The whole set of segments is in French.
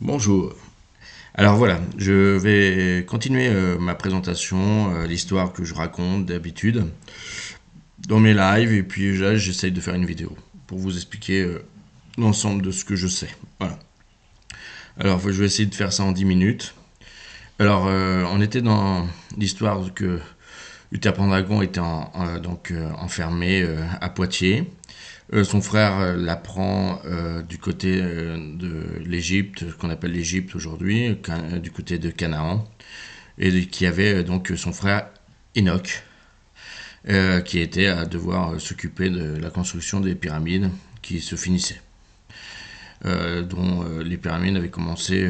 Bonjour. Alors voilà, je vais continuer ma présentation, l'histoire que je raconte d'habitude dans mes lives, et puis là j'essaye de faire une vidéo pour vous expliquer l'ensemble de ce que je sais. Voilà. Alors je vais essayer de faire ça en 10 minutes. Alors on était dans l'histoire que Uther Pendragon était enfermé à Poitiers. Son frère l'apprend du côté de l'Égypte, qu'on appelle l'Égypte aujourd'hui, du côté de Canaan, et qui avait donc son frère Enoch, qui était à devoir s'occuper de la construction des pyramides qui se finissaient, dont les pyramides avaient commencé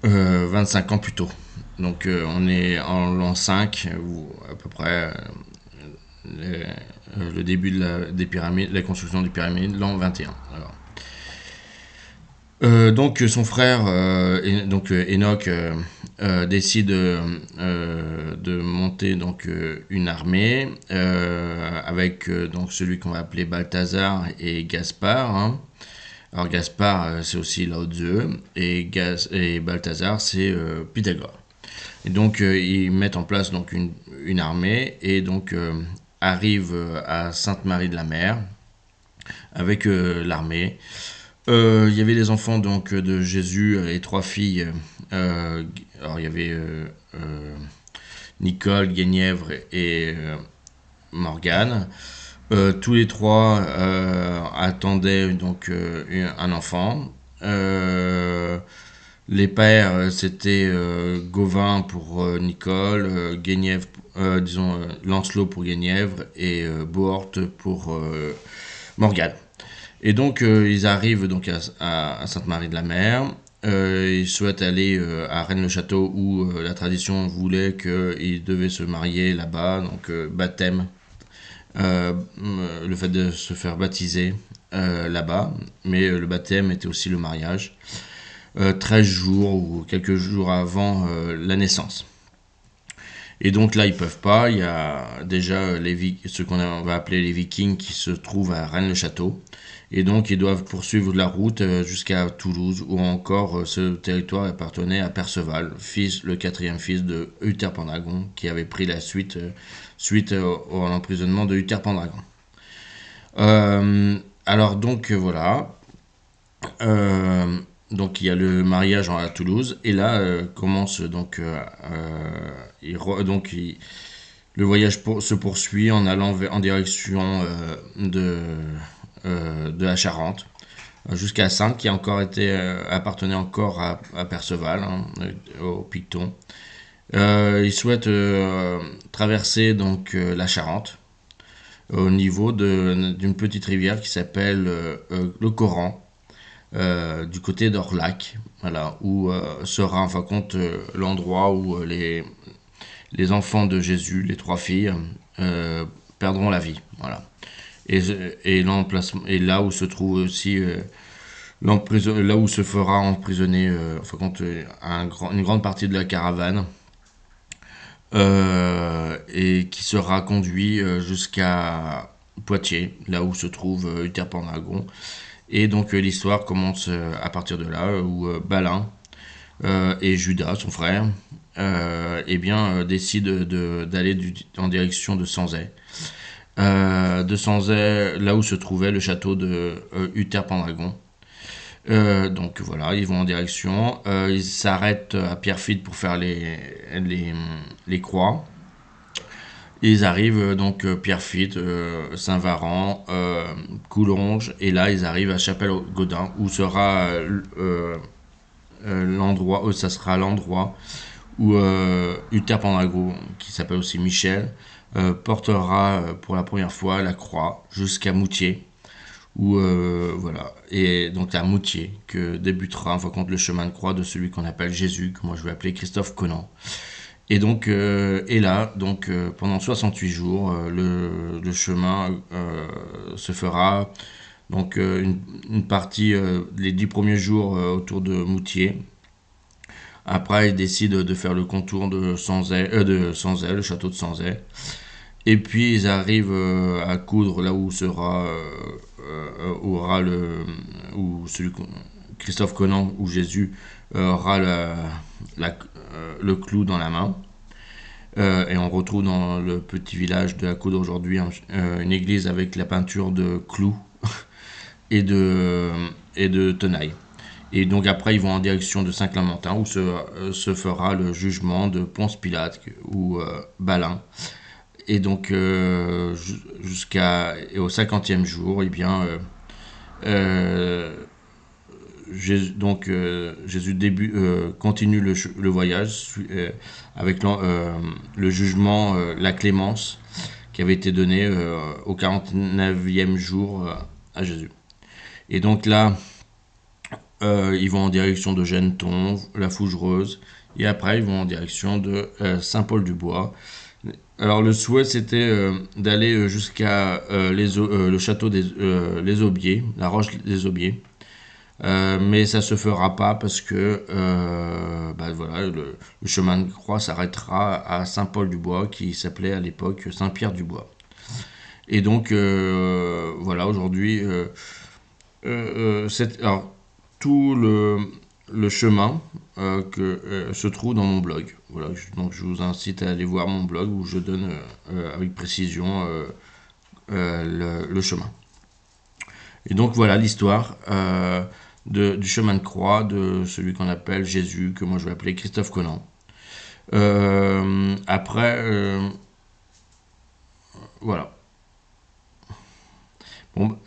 25 ans plus tôt. Donc on est en l'an 5, ou à peu près le début des pyramides, la construction des pyramides, l'an 21. Alors, donc son frère, Enoch, décide de monter donc une armée avec donc celui qu'on va appeler Balthazar et Gaspard. Hein. Alors Gaspard, c'est aussi Lao Tzu, et Balthazar, c'est Pythagore. Et donc ils mettent en place donc une armée, et donc arrivent à Sainte-Marie-de-la-Mer avec l'armée. Il y avait les enfants donc de Jésus et trois filles. Alors il y avait Nicole, Guenièvre et Morgane. Tous les trois attendaient donc un enfant. Les pères, c'était Gauvin pour Nicole, Guenièvre, Lancelot pour Guenièvre, et Bohort pour Morgane. Et donc ils arrivent donc à Sainte-Marie-de-la-Mer. Ils souhaitent aller à Rennes-le-Château, où la tradition voulait qu'ils devaient se marier là-bas, donc baptême, le fait de se faire baptiser là-bas, mais le baptême était aussi le mariage, 13 jours ou quelques jours avant la naissance. Et donc là, ils peuvent pas. Il y a déjà ce qu'on va appeler les Vikings qui se trouvent à Rennes-le-Château. Et donc, ils doivent poursuivre la route jusqu'à Toulouse, où encore ce territoire appartenait à Perceval, le quatrième fils de Uther Pendragon, qui avait pris la suite suite à l'emprisonnement de Uther Pendragon. Alors donc voilà. Donc il y a le mariage à Toulouse, et là commence donc le voyage se poursuit en allant en direction de la Charente, jusqu'à Saintes, qui a encore été appartenait encore à Perceval, hein, au Picton. Il souhaite traverser donc la Charente au niveau d'une petite rivière qui s'appelle le Coran, du côté d'Orlac, voilà, où sera en fin de compte l'endroit où les enfants de Jésus, les trois filles, perdront la vie, voilà. Et là où se trouve aussi là où se fera emprisonner en fin de compte une grande partie de la caravane, et qui sera conduit jusqu'à Poitiers, là où se trouve Uther Pendragon. Et donc l'histoire commence à partir de là, où Balin et Judas, son frère, décident d'aller en direction de Sanzay. De Sanzay, là où se trouvait le château de Uther Pendragon. Donc voilà, ils vont en direction. Ils s'arrêtent à Pierrefitte pour faire les croix. Ils arrivent donc Pierrefitte, Saint-Varan, Coulonges, et là ils arrivent à Chapelle-Gaudin, où sera l'endroit, ça sera l'endroit où Uther Pendragon, qui s'appelle aussi Michel, portera pour la première fois la croix jusqu'à Moutier, où voilà, et donc à Moutier que débutera en fin de compte le chemin de croix de celui qu'on appelle Jésus, que moi je vais appeler Christophe Conan. Et donc, là, donc, pendant 68 jours, le chemin se fera. Donc, une partie, les 10 premiers jours autour de Moutier. Après, ils décident de faire le contour de Sanzay, le château de Sanzay. Et puis ils arrivent à coudre là où sera aura où Christophe Conan, où Jésus aura le clou dans la main. Et on retrouve dans le petit village de Accoud aujourd'hui une église avec la peinture de clous et de tenailles. Et donc après, ils vont en direction de Saint-Clémentin, où se fera le jugement de Ponce Pilate ou Balin. Et donc au 50e jour, eh bien, Jésus continue le voyage avec le jugement, la clémence qui avait été donnée au 49e jour à Jésus. Et donc là, ils vont en direction de Genneton, la Fougereuse, et après ils vont en direction de Saint-Paul-du-Bois. Alors le souhait c'était d'aller jusqu'à le château les Aubiers, la roche des Aubiers. Mais ça se fera pas parce que voilà, le chemin de croix s'arrêtera à Saint-Paul-du-Bois qui s'appelait à l'époque Saint-Pierre-du-Bois. Et donc voilà, aujourd'hui, alors, tout le chemin se trouve dans mon blog. Voilà, donc je vous incite à aller voir mon blog où je donne avec précision le chemin. Et donc voilà l'histoire du chemin de croix de celui qu'on appelle Jésus, que moi je vais appeler Christophe Conan. Après, voilà. Bon,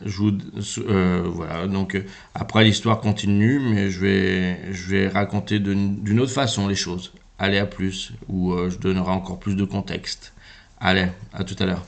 voilà. Donc après l'histoire continue, mais je vais raconter d'une autre façon les choses. Allez, à plus, où je donnerai encore plus de contexte. Allez, à tout à l'heure.